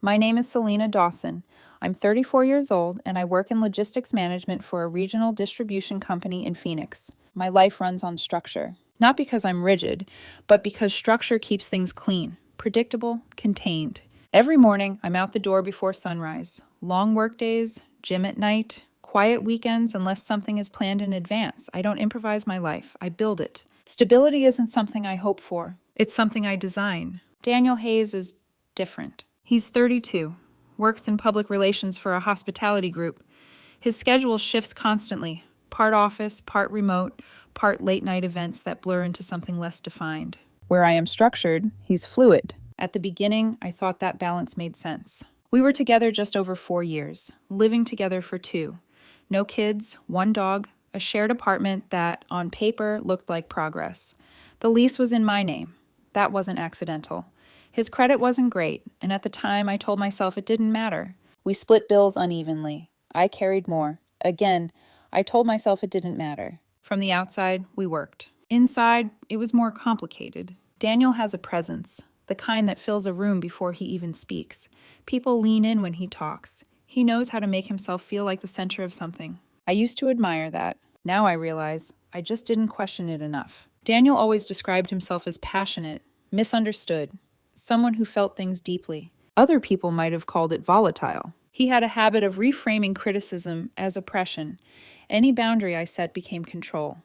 My name is Selena Dawson. I'm 34 years old and I work in logistics management for a regional distribution company in Phoenix. My life runs on structure. Not because I'm rigid, but because structure keeps things clean, predictable, contained. Every morning, I'm out the door before sunrise. Long work days, gym at night, quiet weekends unless something is planned in advance. I don't improvise my life, I build it. Stability isn't something I hope for, it's something I design. Daniel Hayes is different. He's 32, works in public relations for a hospitality group. His schedule shifts constantly, part office, part remote, part late-night events that blur into something less defined. Where I am structured, he's fluid. At the beginning, I thought that balance made sense. We were together just over 4 years, living together for 2. No kids, 1 dog, a shared apartment that, on paper, looked like progress. The lease was in my name. That wasn't accidental. His credit wasn't great, and at the time I told myself it didn't matter. We split bills unevenly. I carried more. Again, I told myself it didn't matter. From the outside, we worked. Inside, it was more complicated. Daniel has a presence, the kind that fills a room before he even speaks. People lean in when he talks. He knows how to make himself feel like the center of something. I used to admire that. Now I realize I just didn't question it enough. Daniel always described himself as passionate, misunderstood, someone who felt things deeply. Other people might have called it volatile. He had a habit of reframing criticism as oppression. Any boundary I set became control.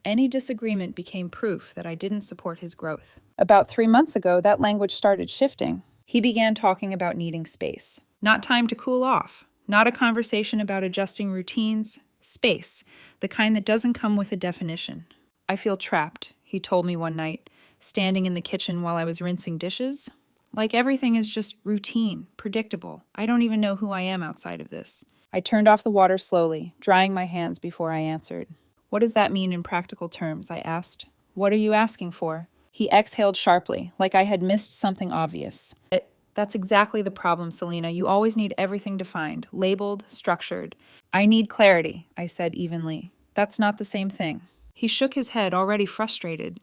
Any disagreement became proof that I didn't support his growth. About 3 months ago, that language started shifting. He began talking about needing space. Not time to cool off. Not a conversation about adjusting routines. Space, the kind that doesn't come with a definition. I feel trapped, he told me one night, standing in the kitchen while I was rinsing dishes. Like everything is just routine, predictable. I don't even know who I am outside of this. I turned off the water slowly, drying my hands before I answered. What does that mean in practical terms? I asked. What are you asking for? He exhaled sharply, like I had missed something obvious. That's exactly the problem, Selena. You always need everything defined, labeled, structured. I need clarity, I said evenly. That's not the same thing. He shook his head, already frustrated.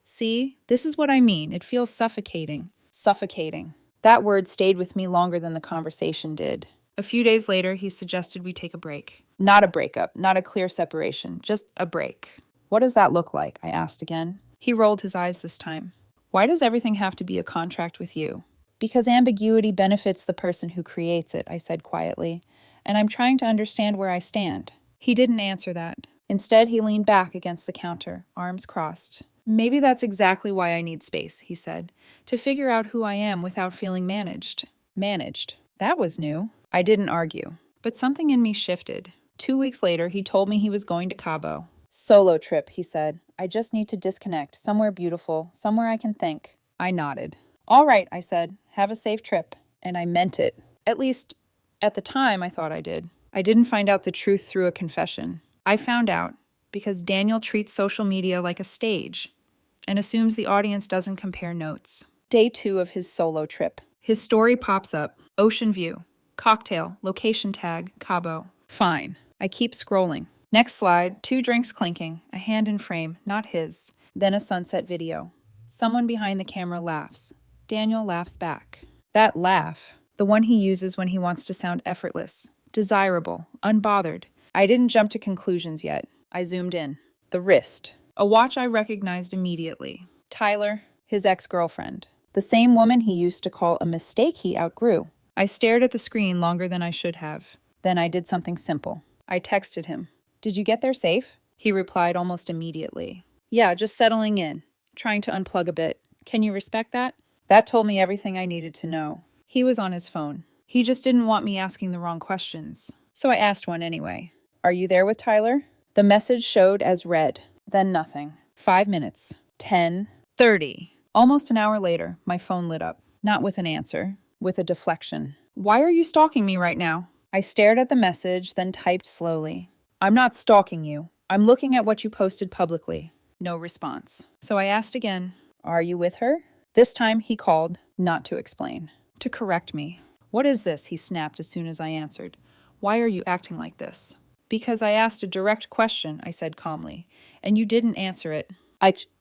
See, this is what I mean. It feels suffocating. Suffocating. That word stayed with me longer than the conversation did. A few days later, he suggested we take a break. Not a breakup, not a clear separation, just a break. What does that look like? I asked again. He rolled his eyes this time. Why does everything have to be a contract with you? Because ambiguity benefits the person who creates it, I said quietly, and I'm trying to understand where I stand. He didn't answer that. Instead, he leaned back against the counter, arms crossed. Maybe that's exactly why I need space, he said, to figure out who I am without feeling managed. Managed. That was new. I didn't argue, but something in me shifted. 2 weeks later, he told me he was going to Cabo. Solo trip, he said. I just need to disconnect, somewhere beautiful, somewhere I can think. I nodded. All right, I said. Have a safe trip. And I meant it. At least, at the time, I thought I did. I didn't find out the truth through a confession. I found out because Daniel treats social media like a stage and assumes the audience doesn't compare notes. Day 2 of his solo trip. His story pops up. Ocean view. Cocktail. Location tag. Cabo. Fine. I keep scrolling. Next slide. 2 drinks clinking. A hand in frame. Not his. Then a sunset video. Someone behind the camera laughs. Daniel laughs back. That laugh. The one he uses when he wants to sound effortless. Desirable. Unbothered. I didn't jump to conclusions yet. I zoomed in. The wrist. A watch I recognized immediately. Tyler, his ex-girlfriend. The same woman he used to call a mistake he outgrew. I stared at the screen longer than I should have. Then I did something simple. I texted him. Did you get there safe? He replied almost immediately. Yeah, just settling in. Trying to unplug a bit. Can you respect that? That told me everything I needed to know. He was on his phone. He just didn't want me asking the wrong questions. So I asked one anyway. Are you there with Tyler? The message showed as read. Then nothing. 5 minutes. 10. 30. Almost an hour later, my phone lit up. Not with an answer. With a deflection. Why are you stalking me right now? I stared at the message, then typed slowly. I'm not stalking you. I'm looking at what you posted publicly. No response. So I asked again. Are you with her? This time he called, not to explain. To correct me. What is this? He snapped as soon as I answered. Why are you acting like this? Because I asked a direct question, I said calmly, and you didn't answer it.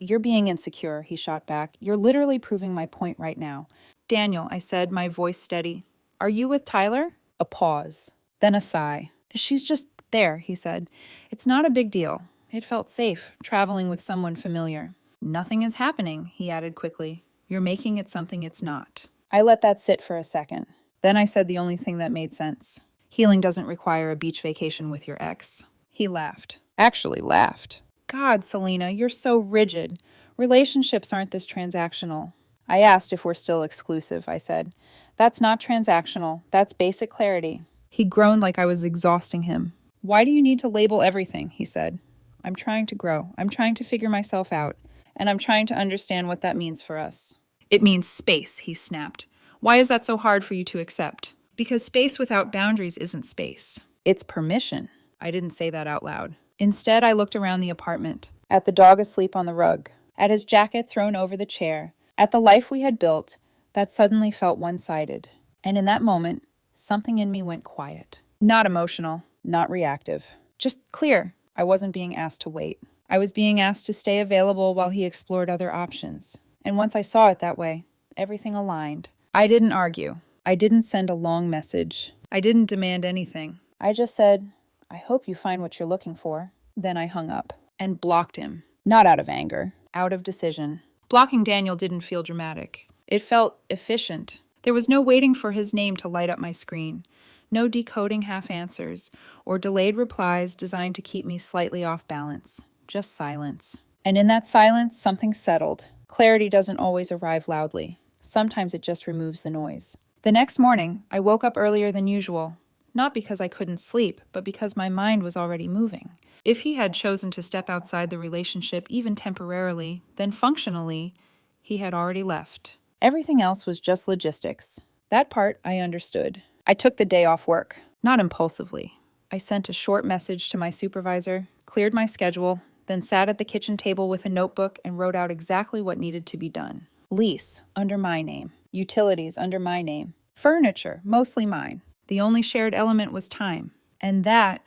You're being insecure, he shot back. You're literally proving my point right now. Daniel, I said, my voice steady. Are you with Tyler? A pause. Then a sigh. She's just there, he said. It's not a big deal. It felt safe, traveling with someone familiar. Nothing is happening, he added quickly. You're making it something it's not. I let that sit for a second. Then I said the only thing that made sense. Healing doesn't require a beach vacation with your ex. He laughed. Actually laughed. God, Selena, you're so rigid. Relationships aren't this transactional. I asked if we're still exclusive, I said. That's not transactional. That's basic clarity. He groaned like I was exhausting him. Why do you need to label everything? He said. I'm trying to grow. I'm trying to figure myself out. And I'm trying to understand what that means for us. It means space, he snapped. Why is that so hard for you to accept? Because space without boundaries isn't space. It's permission. I didn't say that out loud. Instead, I looked around the apartment, at the dog asleep on the rug, at his jacket thrown over the chair, at the life we had built that suddenly felt one-sided. And in that moment, something in me went quiet. Not emotional, not reactive. Just clear. I wasn't being asked to wait. I was being asked to stay available while he explored other options. And once I saw it that way, everything aligned. I didn't argue. I didn't send a long message. I didn't demand anything. I just said, I hope you find what you're looking for. Then I hung up and blocked him. Not out of anger, out of decision. Blocking Daniel didn't feel dramatic. It felt efficient. There was no waiting for his name to light up my screen. No decoding half answers or delayed replies designed to keep me slightly off balance. Just silence. And in that silence, something settled. Clarity doesn't always arrive loudly. Sometimes it just removes the noise. The next morning, I woke up earlier than usual. Not because I couldn't sleep, but because my mind was already moving. If he had chosen to step outside the relationship even temporarily, then functionally, he had already left. Everything else was just logistics. That part I understood. I took the day off work, not impulsively. I sent a short message to my supervisor, cleared my schedule, then sat at the kitchen table with a notebook and wrote out exactly what needed to be done. Lease, under my name. Utilities, under my name. Furniture, mostly mine. The only shared element was time. And that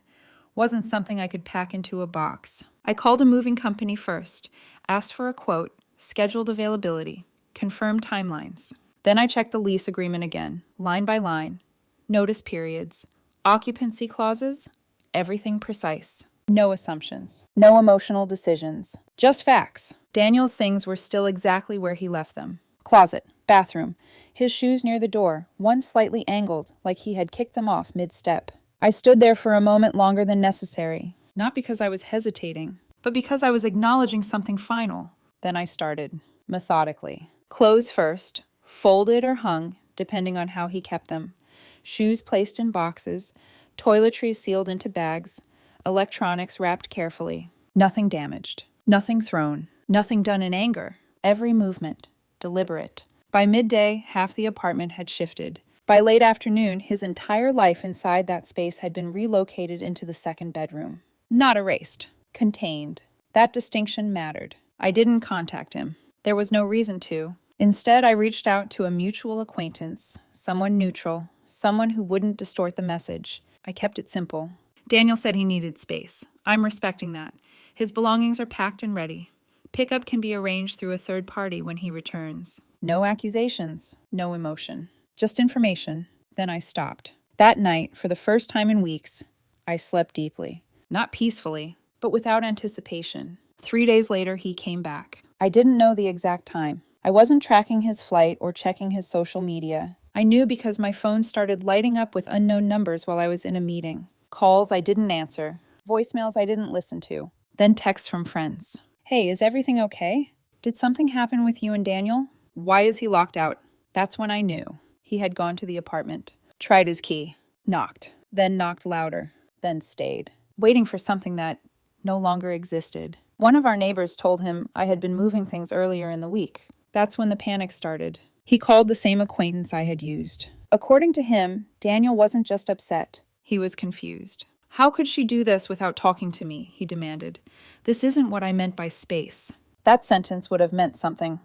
wasn't something I could pack into a box. I called a moving company first, asked for a quote, scheduled availability, confirmed timelines. Then I checked the lease agreement again, line by line. Notice periods, occupancy clauses, everything precise. No assumptions, no emotional decisions, just facts. Daniel's things were still exactly where he left them. Closet, bathroom, his shoes near the door, one slightly angled, like he had kicked them off mid-step. I stood there for a moment longer than necessary, not because I was hesitating, but because I was acknowledging something final. Then I started, methodically. Clothes first, folded or hung, depending on how he kept them. Shoes placed in boxes, toiletries sealed into bags, electronics wrapped carefully. Nothing damaged, nothing thrown, nothing done in anger. Every movement, deliberate. By midday, half the apartment had shifted. By late afternoon, his entire life inside that space had been relocated into the second bedroom. Not erased, contained. That distinction mattered. I didn't contact him. There was no reason to. Instead, I reached out to a mutual acquaintance, someone neutral, someone who wouldn't distort the message. I kept it simple. Daniel said he needed space. I'm respecting that. His belongings are packed and ready. Pickup can be arranged through a third party when he returns. No accusations, no emotion. Just information. Then I stopped. That night, for the first time in weeks, I slept deeply. Not peacefully, but without anticipation. 3 days later, he came back. I didn't know the exact time. I wasn't tracking his flight or checking his social media. I knew because my phone started lighting up with unknown numbers while I was in a meeting. Calls I didn't answer. Voicemails I didn't listen to. Then texts from friends. Hey, is everything okay? Did something happen with you and Daniel? Why is he locked out? That's when I knew. He had gone to the apartment. Tried his key. Knocked. Then knocked louder. Then stayed. Waiting for something that no longer existed. One of our neighbors told him I had been moving things earlier in the week. That's when the panic started. He called the same acquaintance I had used. According to him, Daniel wasn't just upset. He was confused. How could she do this without talking to me? He demanded. This isn't what I meant by space. That sentence would have meant something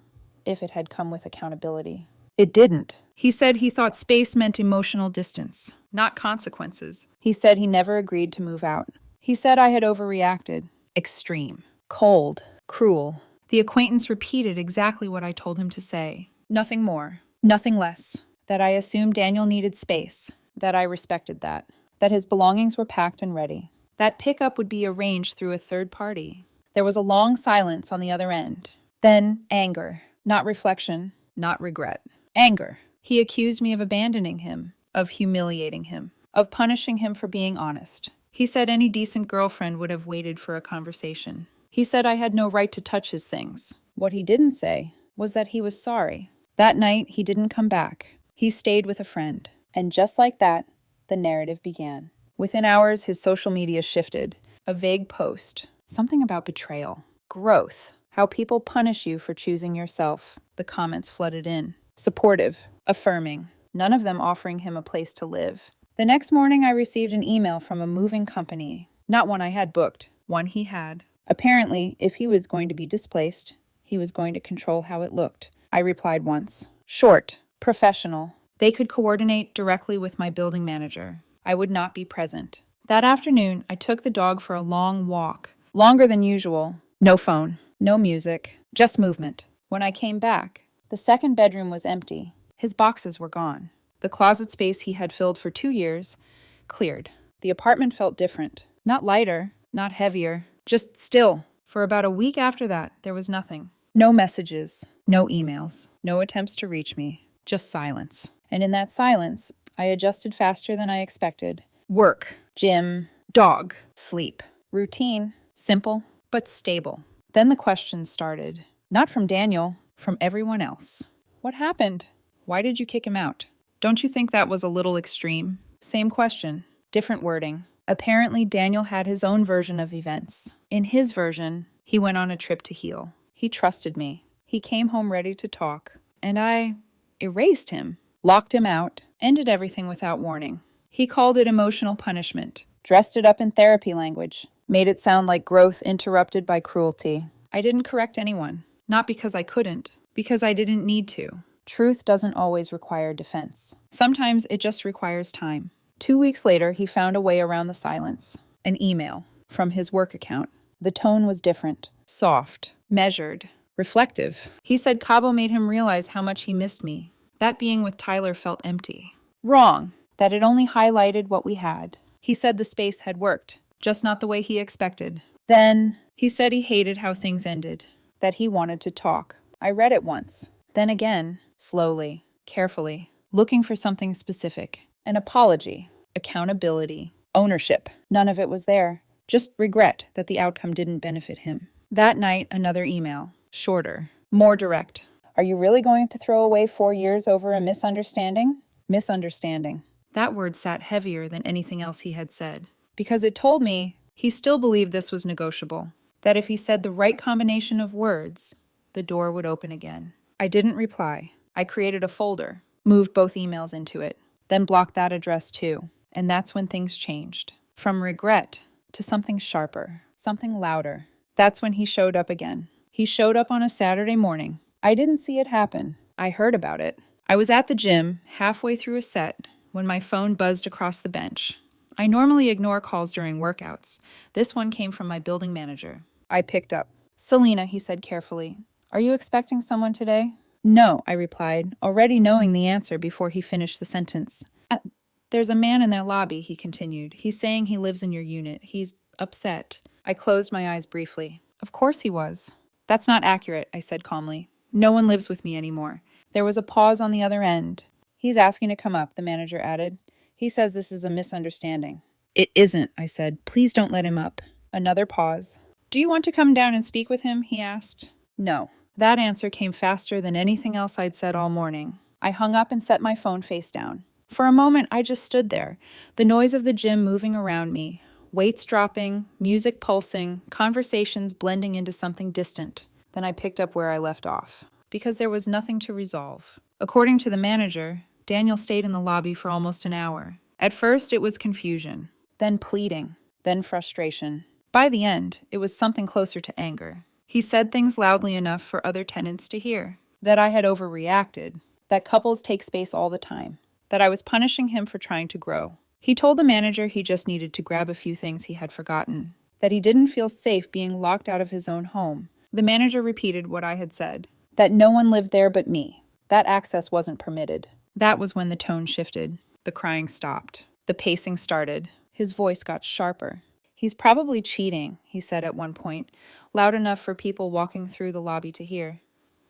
if it had come with accountability. It didn't. He said he thought space meant emotional distance, not consequences. He said he never agreed to move out. He said I had overreacted. Extreme. Cold. Cruel. The acquaintance repeated exactly what I told him to say. Nothing more. Nothing less. that I assumed Daniel needed space, that I respected that his belongings were packed and ready, that pickup would be arranged through a third party. There was a long silence on the other end. Then anger, not reflection, not regret. Anger. He accused me of abandoning him, of humiliating him, of punishing him for being honest. He said any decent girlfriend would have waited for a conversation. He said I had no right to touch his things. What he didn't say was that he was sorry. That night, he didn't come back. He stayed with a friend. And just like that, the narrative began. Within hours, his social media shifted. A vague post. Something about betrayal. Growth. How people punish you for choosing yourself. The comments flooded in. Supportive. Affirming. None of them offering him a place to live. The next morning, I received an email from a moving company. Not one I had booked. One he had. Apparently, if he was going to be displaced, he was going to control how it looked. I replied once. Short. Professional. They could coordinate directly with my building manager. I would not be present. That afternoon, I took the dog for a long walk. Longer than usual. No phone. No music. Just movement. When I came back, the second bedroom was empty. His boxes were gone. The closet space he had filled for 2 years, cleared. The apartment felt different. Not lighter, not heavier, just still. For about a week after that, there was nothing. No messages, no emails, no attempts to reach me, just silence. And in that silence, I adjusted faster than I expected. Work, gym, dog, sleep. Routine, simple, but stable. Then the questions started. Not from Daniel, from everyone else. What happened? Why did you kick him out? Don't you think that was a little extreme? Same question, different wording. Apparently, Daniel had his own version of events. In his version, he went on a trip to heal. He trusted me. He came home ready to talk. And I erased him, locked him out, ended everything without warning. He called it emotional punishment, dressed it up in therapy language, made it sound like growth interrupted by cruelty. I didn't correct anyone, not because I couldn't, because I didn't need to. Truth doesn't always require defense. Sometimes it just requires time. 2 weeks later, he found a way around the silence. An email from his work account. The tone was different, soft, measured, reflective. He said Cabo made him realize how much he missed me. That being with Tyler felt empty. Wrong. That it only highlighted what we had. He said the space had worked, just not the way he expected. Then, he said he hated how things ended, that he wanted to talk. I read it once. Then again, slowly, carefully, looking for something specific. An apology, accountability, ownership. None of it was there. Just regret that the outcome didn't benefit him. That night, another email. Shorter, more direct. Are you really going to throw away 4 years over a misunderstanding? Misunderstanding. That word sat heavier than anything else he had said. Because it told me he still believed this was negotiable. That if he said the right combination of words, the door would open again. I didn't reply. I created a folder, moved both emails into it, then blocked that address too. And that's when things changed. From regret to something sharper, something louder. That's when he showed up again. He showed up on a Saturday morning. I didn't see it happen. I heard about it. I was at the gym, halfway through a set, when my phone buzzed across the bench. I normally ignore calls during workouts. This one came from my building manager. I picked up. Selena, he said carefully, are you expecting someone today? No, I replied, already knowing the answer before he finished the sentence. There's a man in their lobby, he continued. He's saying he lives in your unit. He's upset. I closed my eyes briefly. Of course he was. That's not accurate, I said calmly. No one lives with me anymore. There was a pause on the other end. He's asking to come up, the manager added. He says this is a misunderstanding. It isn't, I said. Please don't let him up. Another pause. Do you want to come down and speak with him? He asked. No. That answer came faster than anything else I'd said all morning. I hung up and set my phone face down. For a moment, I just stood there, the noise of the gym moving around me, weights dropping, music pulsing, conversations blending into something distant. Then I picked up where I left off, because there was nothing to resolve. According to the manager, Daniel stayed in the lobby for almost an hour. At first, it was confusion, then pleading, then frustration. By the end, it was something closer to anger. He said things loudly enough for other tenants to hear, that I had overreacted, that couples take space all the time, that I was punishing him for trying to grow. He told the manager he just needed to grab a few things he had forgotten, that he didn't feel safe being locked out of his own home. The manager repeated what I had said, that no one lived there but me. That access wasn't permitted. That was when the tone shifted. The crying stopped. The pacing started. His voice got sharper. "He's probably cheating," he said at one point, loud enough for people walking through the lobby to hear.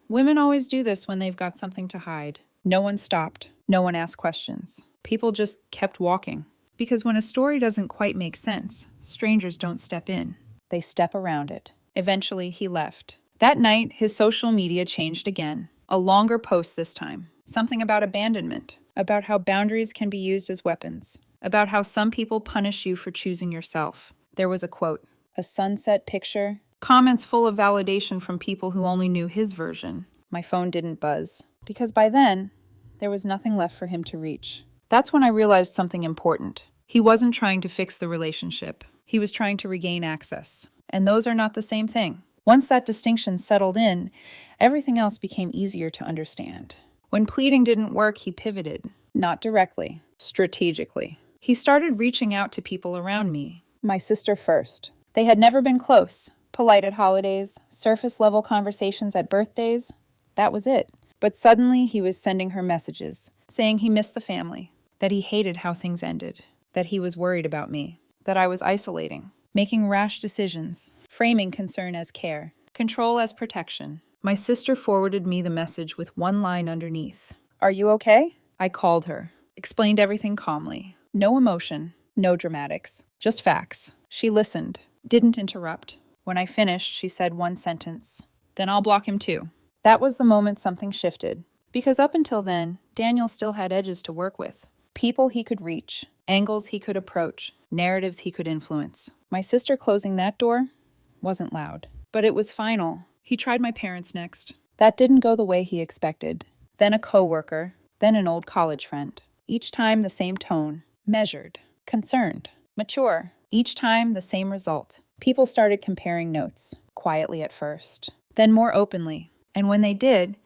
Women always do this when they've got something to hide. No one stopped. No one asked questions. People just kept walking. Because when a story doesn't quite make sense, strangers don't step in. They step around it. Eventually, he left. That night, his social media changed again. A longer post this time. Something about abandonment. About how boundaries can be used as weapons. About how some people punish you for choosing yourself. There was a quote. A sunset picture. Comments full of validation from people who only knew his version. My phone didn't buzz. Because by then, there was nothing left for him to reach. That's when I realized something important. He wasn't trying to fix the relationship. He was trying to regain access. And those are not the same thing. Once that distinction settled in, everything else became easier to understand. When pleading didn't work, he pivoted. Not directly, strategically. He started reaching out to people around me. My sister first. They had never been close. Polite at holidays, surface-level conversations at birthdays. That was it. But suddenly he was sending her messages, saying he missed the family, that he hated how things ended, that he was worried about me, that I was isolating, making rash decisions, framing concern as care, control as protection. My sister forwarded me the message with one line underneath. "Are you okay?" I called her, explained everything calmly. No emotion, no dramatics, just facts. She listened, didn't interrupt. When I finished, she said one sentence. "Then I'll block him too." That was the moment something shifted. Because up until then, Daniel still had edges to work with. People he could reach, angles he could approach, narratives he could influence. My sister closing that door wasn't loud. But it was final. He tried my parents next. That didn't go the way he expected. Then a coworker, then an old college friend. Each time the same tone. Measured. Concerned. Mature. Each time the same result. People started comparing notes. Quietly at first. Then more openly. And when they did,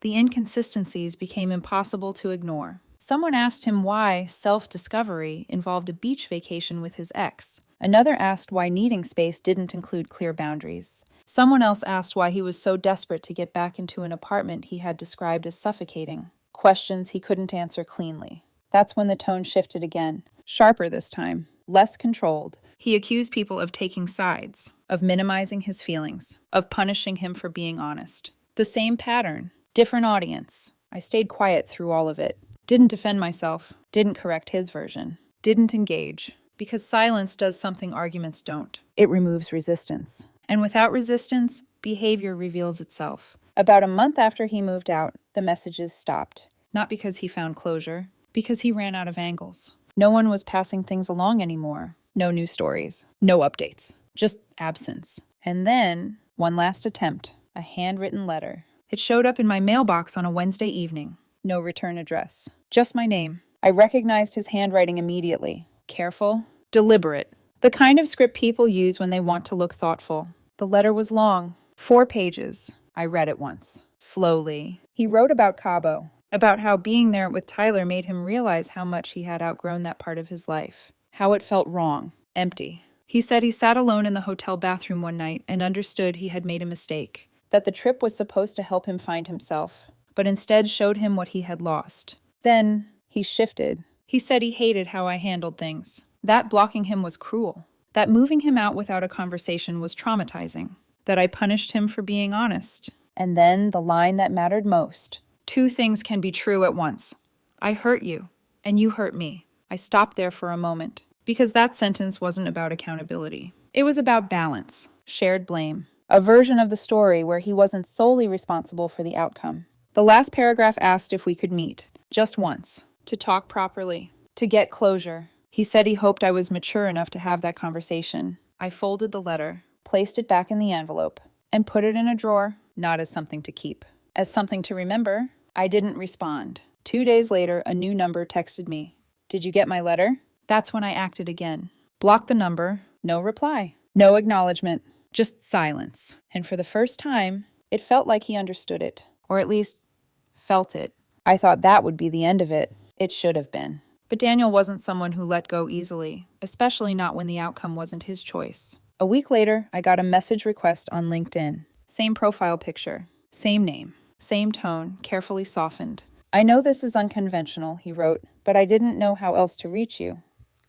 the inconsistencies became impossible to ignore. Someone asked him why self-discovery involved a beach vacation with his ex. Another asked why needing space didn't include clear boundaries. Someone else asked why he was so desperate to get back into an apartment he had described as suffocating. Questions he couldn't answer cleanly. That's when the tone shifted again. Sharper this time. Less controlled. He accused people of taking sides, of minimizing his feelings, of punishing him for being honest. The same pattern. Different audience. I stayed quiet through all of it. Didn't defend myself. Didn't correct his version. Didn't engage. Because silence does something arguments don't. It removes resistance. And without resistance, behavior reveals itself. About a month after he moved out, the messages stopped. Not because he found closure, because he ran out of angles. No one was passing things along anymore. No new stories. No updates. Just absence. And then, one last attempt. A handwritten letter. It showed up in my mailbox on a Wednesday evening. No return address. Just my name. I recognized his handwriting immediately. Careful. Deliberate. The kind of script people use when they want to look thoughtful. The letter was long. 4 pages. I read it once. Slowly. He wrote about Cabo. About how being there with Tyler made him realize how much he had outgrown that part of his life. How it felt wrong. Empty. He said he sat alone in the hotel bathroom one night and understood he had made a mistake. That the trip was supposed to help him find himself, but instead showed him what he had lost. Then he shifted. He said he hated how I handled things. That blocking him was cruel. That moving him out without a conversation was traumatizing. That I punished him for being honest. And then the line that mattered most. 2 things can be true at once. I hurt you, and you hurt me. I stopped there for a moment, because that sentence wasn't about accountability. It was about balance, shared blame. A version of the story where he wasn't solely responsible for the outcome. The last paragraph asked if we could meet, just once, to talk properly, to get closure. He said he hoped I was mature enough to have that conversation. I folded the letter, placed it back in the envelope, and put it in a drawer, not as something to keep. As something to remember. I didn't respond. 2 days later, a new number texted me. "Did you get my letter?" That's when I acted again. Blocked the number, no reply, no acknowledgement. Just silence. And for the first time, it felt like he understood it. Or at least, felt it. I thought that would be the end of it. It should have been. But Daniel wasn't someone who let go easily, especially not when the outcome wasn't his choice. A week later, I got a message request on LinkedIn. Same profile picture. Same name. Same tone, carefully softened. I know this is unconventional, he wrote, but I didn't know how else to reach you.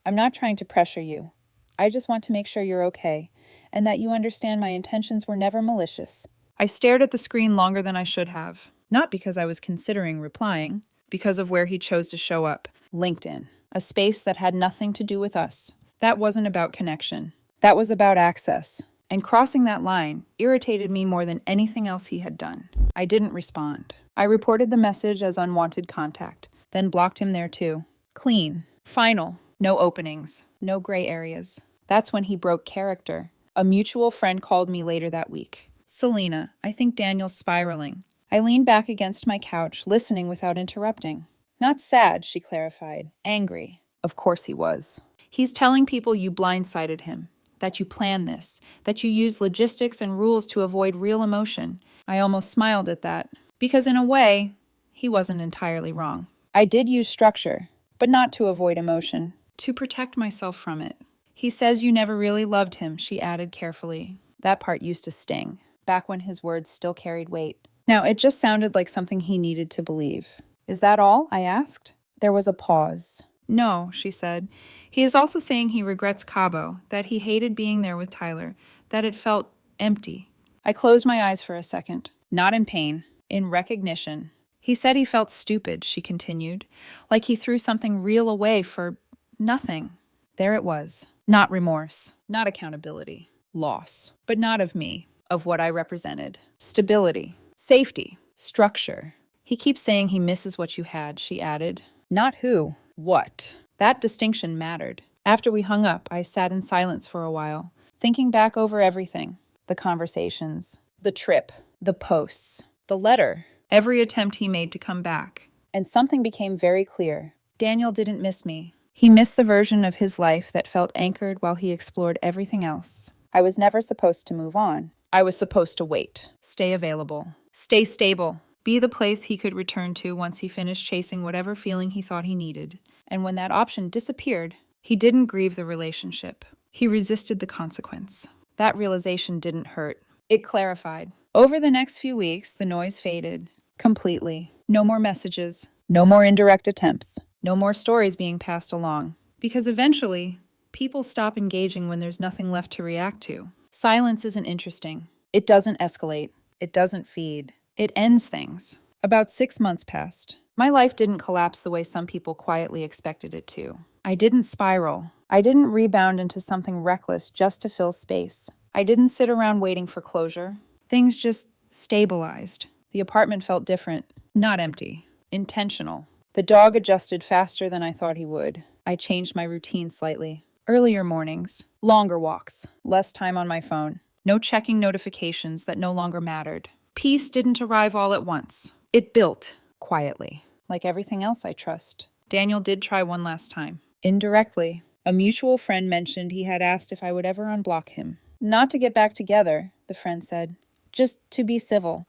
I'm not trying to pressure you. I just want to make sure you're okay, and that you understand my intentions were never malicious. I stared at the screen longer than I should have, not because I was considering replying, because of where he chose to show up. LinkedIn, a space that had nothing to do with us. That wasn't about connection. That was about access. And crossing that line irritated me more than anything else he had done. I didn't respond. I reported the message as unwanted contact, then blocked him there too. Clean. Final. No openings. No gray areas. That's when he broke character. A mutual friend called me later that week. Selena, I think Daniel's spiraling. I leaned back against my couch, listening without interrupting. Not sad, she clarified. Angry. Of course he was. He's telling people you blindsided him, that you planned this, that you used logistics and rules to avoid real emotion. I almost smiled at that, because in a way, he wasn't entirely wrong. I did use structure, but not to avoid emotion, to protect myself from it. He says you never really loved him, she added carefully. That part used to sting, back when his words still carried weight. Now, it just sounded like something he needed to believe. Is that all? I asked. There was a pause. No, she said. He is also saying he regrets Cabo, that he hated being there with Tyler, that it felt empty. I closed my eyes for a second. Not in pain, in recognition. He said he felt stupid, she continued, like he threw something real away for nothing. There it was. Not remorse, not accountability, loss, but not of me, of what I represented. Stability, safety, structure. He keeps saying he misses what you had, she added. Not who. What? That distinction mattered. After we hung up, I sat in silence for a while, thinking back over everything. The conversations, the trip, the posts, the letter, every attempt he made to come back. And something became very clear. Daniel didn't miss me. He missed the version of his life that felt anchored while he explored everything else. I was never supposed to move on. I was supposed to wait, stay available, stay stable. Be the place he could return to once he finished chasing whatever feeling he thought he needed. And when that option disappeared, he didn't grieve the relationship. He resisted the consequence. That realization didn't hurt. It clarified. Over the next few weeks, the noise faded. Completely. No more messages. No more indirect attempts. No more stories being passed along. Because eventually, people stop engaging when there's nothing left to react to. Silence isn't interesting. It doesn't escalate. It doesn't feed. It ends things. About 6 months passed. My life didn't collapse the way some people quietly expected it to. I didn't spiral. I didn't rebound into something reckless just to fill space. I didn't sit around waiting for closure. Things just stabilized. The apartment felt different. Not empty. Intentional. The dog adjusted faster than I thought he would. I changed my routine slightly. Earlier mornings. Longer walks. Less time on my phone. No checking notifications that no longer mattered. Peace didn't arrive all at once. It built, quietly, like everything else I trust. Daniel did try one last time. Indirectly, a mutual friend mentioned he had asked if I would ever unblock him. Not to get back together, the friend said. Just to be civil,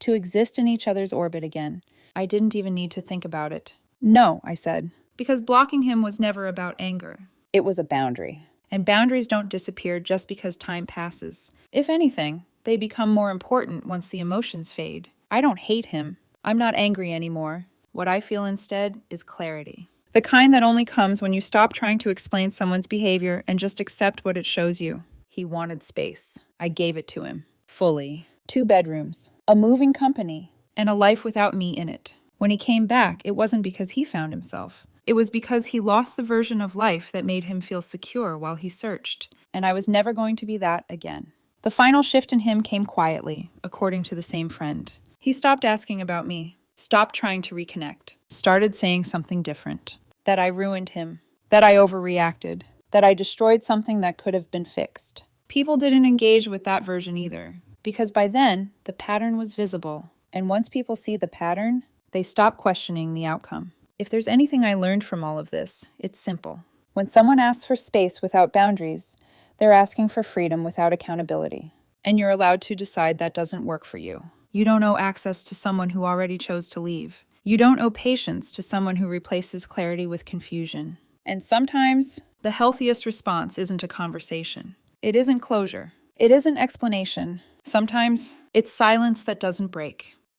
to exist in each other's orbit again. I didn't even need to think about it. No, I said, because blocking him was never about anger. It was a boundary. And boundaries don't disappear just because time passes. If anything, they become more important once the emotions fade. I don't hate him. I'm not angry anymore. What I feel instead is clarity. The kind that only comes when you stop trying to explain someone's behavior and just accept what it shows you. He wanted space. I gave it to him. Fully. 2 bedrooms. A moving company. And a life without me in it. When he came back, it wasn't because he found himself. It was because he lost the version of life that made him feel secure while he searched. And I was never going to be that again. The final shift in him came quietly, according to the same friend. He stopped asking about me, stopped trying to reconnect, started saying something different. That I ruined him, that I overreacted, that I destroyed something that could have been fixed. People didn't engage with that version either, because by then, the pattern was visible. And once people see the pattern, they stop questioning the outcome. If there's anything I learned from all of this, it's simple. When someone asks for space without boundaries, they're asking for freedom without accountability. And you're allowed to decide that doesn't work for you. You don't owe access to someone who already chose to leave. You don't owe patience to someone who replaces clarity with confusion. And sometimes, the healthiest response isn't a conversation. It isn't closure. It isn't explanation. Sometimes, it's silence that doesn't break.